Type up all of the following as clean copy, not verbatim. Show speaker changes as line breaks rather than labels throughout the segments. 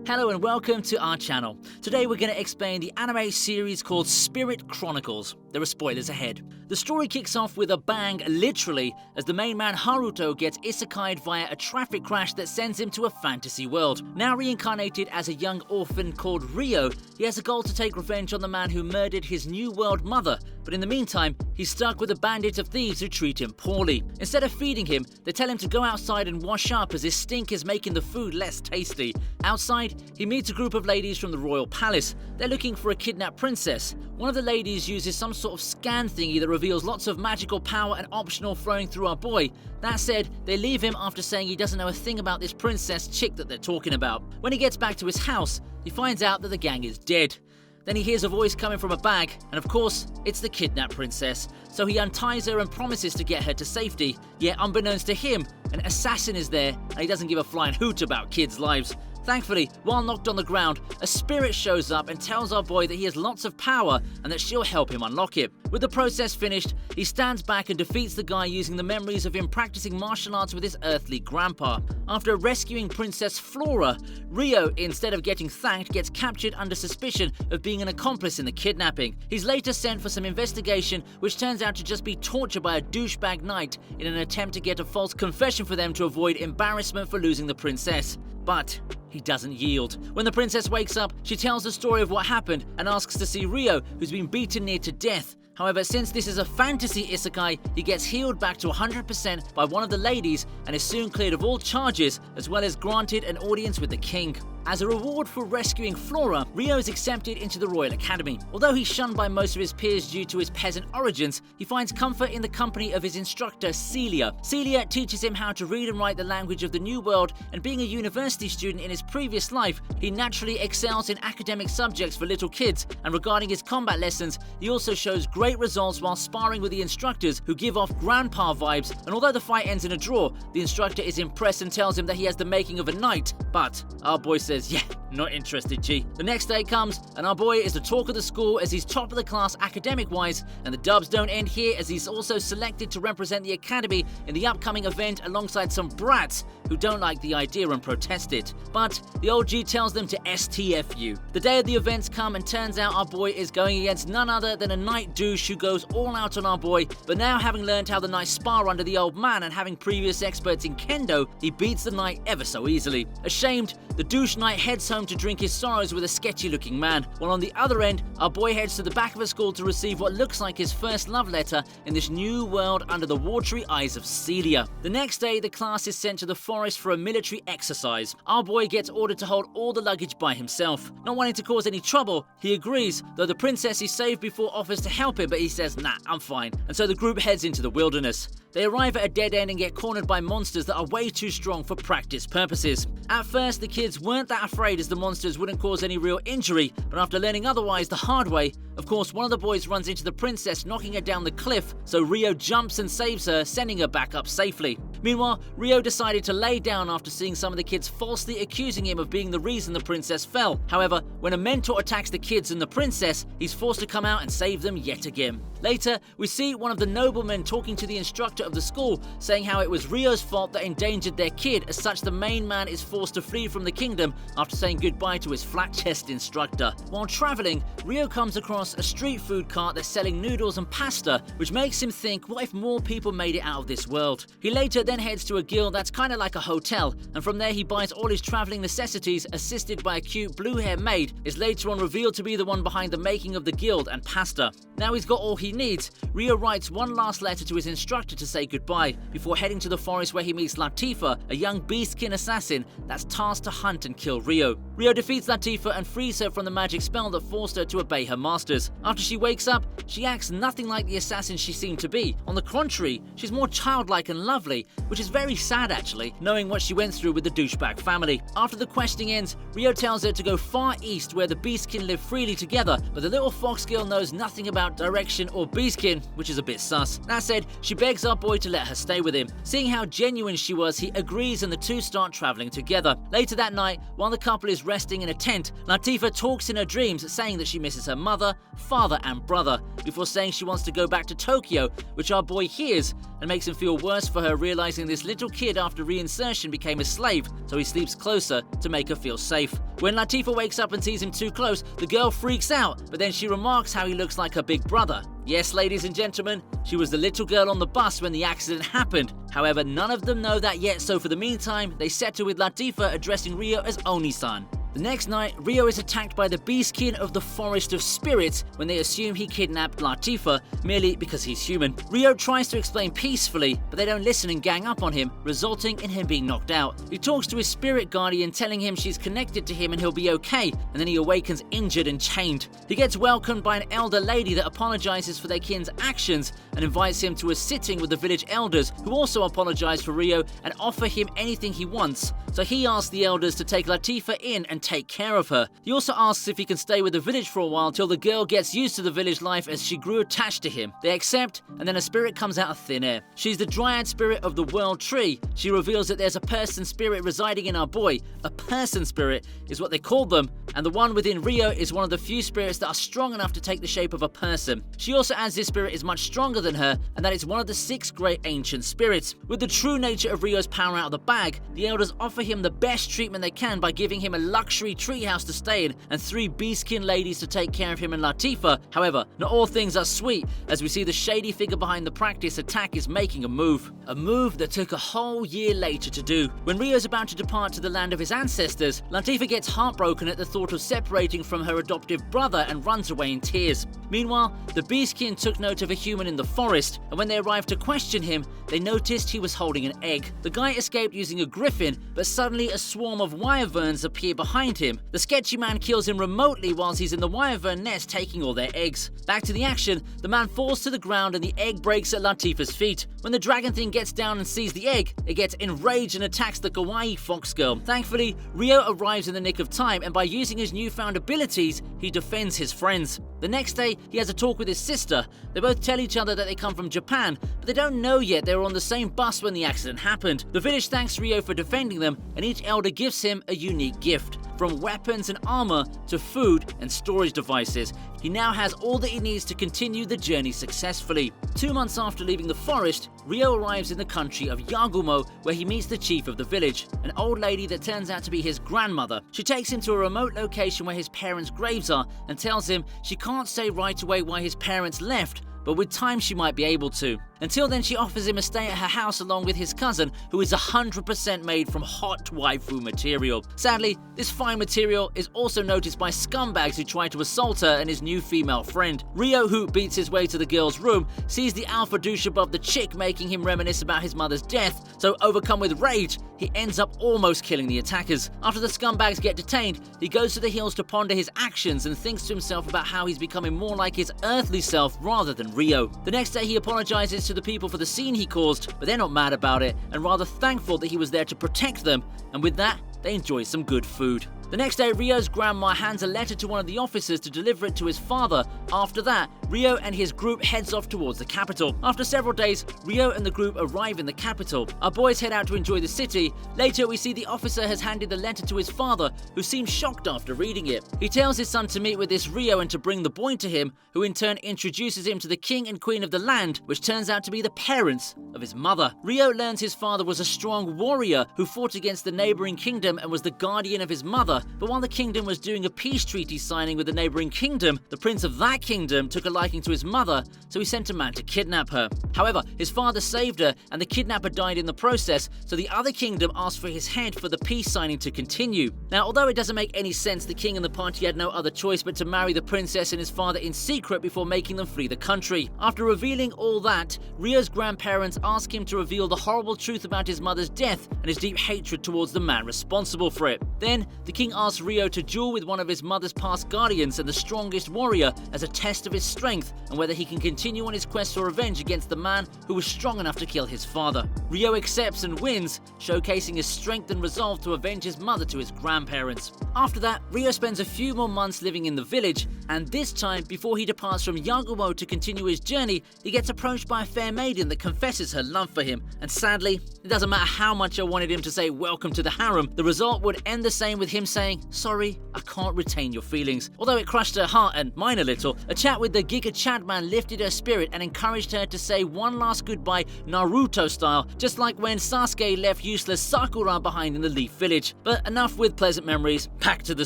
Hello and welcome to our channel. Today we're going to explain the anime series called Spirit Chronicles. There are spoilers ahead. The story kicks off with a bang, literally, as the main man Haruto gets isekai'd via a traffic crash that sends him to a fantasy world. Now reincarnated as a young orphan called Ryo, he has a goal to take revenge on the man who murdered his new world mother, but in the meantime, he's stuck with a bandit of thieves who treat him poorly. Instead of feeding him, they tell him to go outside and wash up as his stink is making the food less tasty. Outside, he meets a group of ladies from the royal palace. They're looking for a kidnapped princess. One of the ladies uses some sort of scan thingy that reveals lots of magical power and optional flowing through our boy. That said, they leave him after saying he doesn't know a thing about this princess chick that they're talking about. When he gets back to his house, he finds out that the gang is dead. Then he hears a voice coming from a bag, and of course, it's the kidnapped princess. So he unties her and promises to get her to safety. Yet unbeknownst to him, an assassin is there, and he doesn't give a flying hoot about kids' lives. Thankfully, while knocked on the ground, a spirit shows up and tells our boy that he has lots of power and that she'll help him unlock it. With the process finished, he stands back and defeats the guy using the memories of him practicing martial arts with his earthly grandpa. After rescuing Princess Flora, Ryo, instead of getting thanked, gets captured under suspicion of being an accomplice in the kidnapping. He's later sent for some investigation, which turns out to just be torture by a douchebag knight in an attempt to get a false confession for them to avoid embarrassment for losing the princess. But he doesn't yield. When the princess wakes up, she tells the story of what happened and asks to see Ryo, who's been beaten near to death. However, since this is a fantasy isekai, he gets healed back to 100% by one of the ladies and is soon cleared of all charges, as well as granted an audience with the king. As a reward for rescuing Flora, Ryo is accepted into the Royal Academy. Although he's shunned by most of his peers due to his peasant origins, he finds comfort in the company of his instructor, Celia. Celia teaches him how to read and write the language of the New World, and being a university student in his previous life, he naturally excels in academic subjects for little kids, and regarding his combat lessons, he also shows great results while sparring with the instructors who give off grandpa vibes, and although the fight ends in a draw, the instructor is impressed and tells him that he has the making of a knight. But our boy says, yeah, not interested, G. The next day comes, and our boy is the talk of the school as he's top of the class academic-wise, and the dubs don't end here as he's also selected to represent the academy in the upcoming event alongside some brats who don't like the idea and protest it. But the old G tells them to STFU. The day of the events come, and turns out our boy is going against none other than a knight douche who goes all out on our boy, but now having learned how the knights spar under the old man and having previous experts in kendo, he beats the knight ever so easily. Ashamed, the douche knight heads home to drink his sorrows with a sketchy-looking man, while on the other end, our boy heads to the back of a school to receive what looks like his first love letter in this new world under the watery eyes of Celia. The next day, the class is sent to the forest for a military exercise. Our boy gets ordered to hold all the luggage by himself. Not wanting to cause any trouble, he agrees, though the princess he saved before offers to help him, but he says, nah, I'm fine. And so the group heads into the wilderness. They arrive at a dead end and get cornered by monsters that are way too strong for practice purposes. At first, the kids weren't that afraid as the monsters wouldn't cause any real injury, but after learning otherwise the hard way, of course, one of the boys runs into the princess, knocking her down the cliff, so Ryo jumps and saves her, sending her back up safely. Meanwhile, Ryo decided to lay down after seeing some of the kids falsely accusing him of being the reason the princess fell. However, when a mentor attacks the kids and the princess, he's forced to come out and save them yet again. Later, we see one of the noblemen talking to the instructor of the school, saying how it was Ryo's fault that endangered their kid, as such the main man is forced to flee from the kingdom after saying goodbye to his flat-chested instructor. While traveling, Ryo comes across a street food cart that's selling noodles and pasta, which makes him think, what if more people made it out of this world? He later then heads to a guild that's kinda like a hotel, and from there he buys all his traveling necessities, assisted by a cute blue-haired maid, is later on revealed to be the one behind the making of the guild and pasta. Now he's got all he needs, Ryo writes one last letter to his instructor to say goodbye, before heading to the forest where he meets Latifah, a young beastkin assassin that's tasked to hunt and kill Ryo. Ryo defeats Latifah and frees her from the magic spell that forced her to obey her masters. After she wakes up, she acts nothing like the assassin she seemed to be. On the contrary, she's more childlike and lovely, which is very sad actually, knowing what she went through with the douchebag family. After the questing ends, Ryo tells her to go far east where the beastkin live freely together, but the little fox girl knows nothing about direction or beastkin, which is a bit sus. That said, she begs our boy to let her stay with him. Seeing how genuine she was, he agrees and the two start traveling together. Later that night, while the couple is resting in a tent, Latifah talks in her dreams, saying that she misses her mother, father and brother, before saying she wants to go back to Tokyo, which our boy hears and makes him feel worse for her, realizing this little kid after reinsertion became a slave, so he sleeps closer to make her feel safe. When Latifah wakes up and sees him too close, the girl freaks out, but then she remarks how he looks like her big brother. Yes, ladies and gentlemen, she was the little girl on the bus when the accident happened. However, none of them know that yet, so for the meantime, they settle with Latifah addressing Rio as Oni-san. The next night, Rio is attacked by the beastkin of the Forest of Spirits when they assume he kidnapped Latifah merely because he's human. Rio tries to explain peacefully, but they don't listen and gang up on him, resulting in him being knocked out. He talks to his spirit guardian, telling him she's connected to him and he'll be okay, and then he awakens injured and chained. He gets welcomed by an elder lady that apologizes for their kin's actions and invites him to a sitting with the village elders, who also apologize for Rio and offer him anything he wants. So he asks the elders to take Latifah in and take care of her. He also asks if he can stay with the village for a while till the girl gets used to the village life, as she grew attached to him. They accept, and then a spirit comes out of thin air. She's the dryad spirit of the world tree. She reveals that there's a person spirit residing in our boy. A person spirit is what they call them, and the one within Rio is one of the few spirits that are strong enough to take the shape of a person. She also adds this spirit is much stronger than her, and that it's one of the 6 great ancient spirits. With the true nature of Rio's power out of the bag, the elders offer him the best treatment they can by giving him a luxury treehouse to stay in and 3 beastkin ladies to take care of him and Latifah. However, not all things are sweet, as we see the shady figure behind the practice attack is making a move that took a whole year later to do. When Rio's about to depart to the land of his ancestors, Latifah gets heartbroken at the thought of separating from her adoptive brother and runs away in tears. Meanwhile, the beastkin took note of a human in the forest, and when they arrived to question him, they noticed he was holding an egg. The guy escaped using a griffin, but suddenly a swarm of wyverns appear behind him. The sketchy man kills him remotely whilst he's in the wyvern nest taking all their eggs. Back to the action, the man falls to the ground and the egg breaks at Latifah's feet. When the dragon thing gets down and sees the egg, it gets enraged and attacks the kawaii fox girl. Thankfully, Rio arrives in the nick of time, and by using his newfound abilities, he defends his friends. The next day, he has a talk with his sister. They both tell each other that they come from Japan, but they don't know yet they were on the same bus when the accident happened. The village thanks Rio for defending them, and each elder gives him a unique gift. From weapons and armor to food and storage devices, he now has all that he needs to continue the journey successfully. 2 months after leaving the forest, Rio arrives in the country of Yagumo, where he meets the chief of the village, an old lady that turns out to be his grandmother. She takes him to a remote location where his parents' graves are and tells him she can't say right away why his parents left, but with time she might be able to. Until then, she offers him a stay at her house along with his cousin, who is 100% made from hot waifu material. Sadly, this fine material is also noticed by scumbags who try to assault her and his new female friend. Rio, who beats his way to the girl's room, sees the alpha douche above the chick, making him reminisce about his mother's death, so overcome with rage, he ends up almost killing the attackers. After the scumbags get detained, he goes to the hills to ponder his actions and thinks to himself about how he's becoming more like his earthly self rather than Rio. The next day, he apologizes to the people for the scene he caused, but they're not mad about it and rather thankful that he was there to protect them, and with that, they enjoy some good food. The next day, Rio's grandma hands a letter to one of the officers to deliver it to his father. After that, Rio and his group heads off towards the capital. After several days, Rio and the group arrive in the capital. Our boys head out to enjoy the city. Later, we see the officer has handed the letter to his father, who seems shocked after reading it. He tells his son to meet with this Rio and to bring the boy to him, who in turn introduces him to the king and queen of the land, which turns out to be the parents of his mother. Rio learns his father was a strong warrior who fought against the neighboring kingdom and was the guardian of his mother, but while the kingdom was doing a peace treaty signing with the neighboring kingdom, the prince of that kingdom took a liking to his mother, so he sent a man to kidnap her. However, his father saved her and the kidnapper died in the process, so the other kingdom asked for his head for the peace signing to continue. Now, although it doesn't make any sense, the king and the party had no other choice but to marry the princess and his father in secret before making them flee the country. After revealing all that, Rio's grandparents ask him to reveal the horrible truth about his mother's death and his deep hatred towards the man responsible for it. Then, the king asks Rio to duel with one of his mother's past guardians and the strongest warrior as a test of his strength and whether he can continue on his quest for revenge against the man who was strong enough to kill his father. Rio accepts and wins, showcasing his strength and resolve to avenge his mother to his grandparents. After that, Rio spends a few more months living in the village, and this time, before he departs from Yagumo to continue his journey, he gets approached by a fair maiden that confesses her love for him, and sadly, it doesn't matter how much I wanted him to say welcome to the harem, the result would end the the same with him saying, "Sorry, I can't retain your feelings." Although it crushed her heart and mine a little, a chat with the Giga Chad man lifted her spirit and encouraged her to say one last goodbye Naruto style, just like when Sasuke left useless Sakura behind in the Leaf Village. But enough with pleasant memories, back to the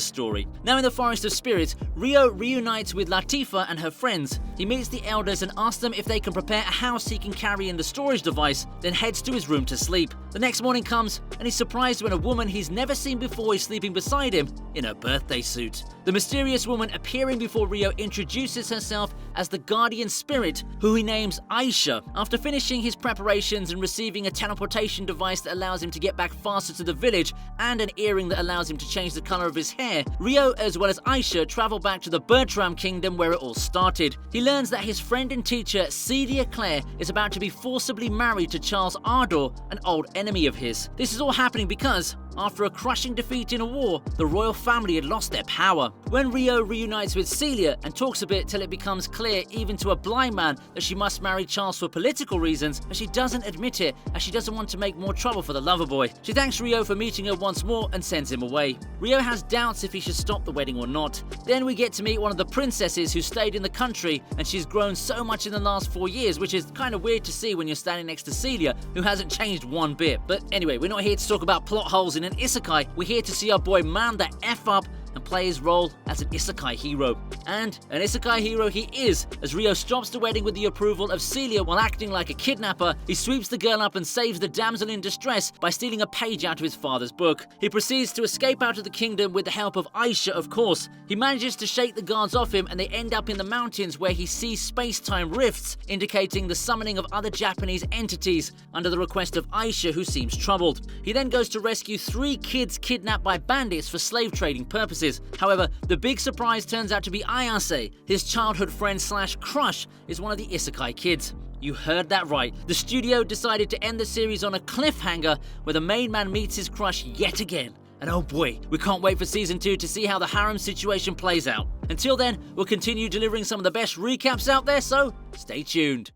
story. Now in the Forest of Spirits, Ryo reunites with Latifah and her friends. He meets the elders and asks them if they can prepare a house he can carry in the storage device, then heads to his room to sleep. The next morning comes, and he's surprised when a woman he's never seen before is sleeping beside him in her birthday suit. The mysterious woman appearing before Ryo introduces herself as the guardian spirit, who he names Aisha. After finishing his preparations and receiving a teleportation device that allows him to get back faster to the village and an earring that allows him to change the color of his hair, Ryo as well as Aisha travel back to the Bertram Kingdom where it all started. He learns that his friend and teacher Celia Claire is about to be forcibly married to Charles Ardor, an old enemy of his. This is all happening because, after a crushing defeat in a war, the royal family had lost their power. When Ryo reunites with Celia and talks a bit till it becomes clear even to a blind man that she must marry Charles for political reasons, but she doesn't admit it as she doesn't want to make more trouble for the lover boy. She thanks Ryo for meeting her once more and sends him away. Ryo has doubts if he should stop the wedding or not. Then we get to meet one of the princesses who stayed in the country, and she's grown so much in the last 4 years, which is kind of weird to see when you're standing next to Celia, who hasn't changed one bit. But anyway, we're not here to talk about plot holes in an isekai. We're here to see our boy man the F up and play his role as an isekai hero. And an isekai hero he is, as Ryo stops the wedding with the approval of Celia while acting like a kidnapper. He sweeps the girl up and saves the damsel in distress by stealing a page out of his father's book. He proceeds to escape out of the kingdom with the help of Aisha, of course. He manages to shake the guards off him and they end up in the mountains where he sees space-time rifts, indicating the summoning of other Japanese entities under the request of Aisha, who seems troubled. He then goes to rescue 3 kids kidnapped by bandits for slave trading purposes. However, the big surprise turns out to be Ayase. His childhood friend slash crush is one of the isekai kids. You heard that right. The studio decided to end the series on a cliffhanger where the main man meets his crush yet again. And oh boy, we can't wait for season 2 to see how the harem situation plays out. Until then, we'll continue delivering some of the best recaps out there, so stay tuned.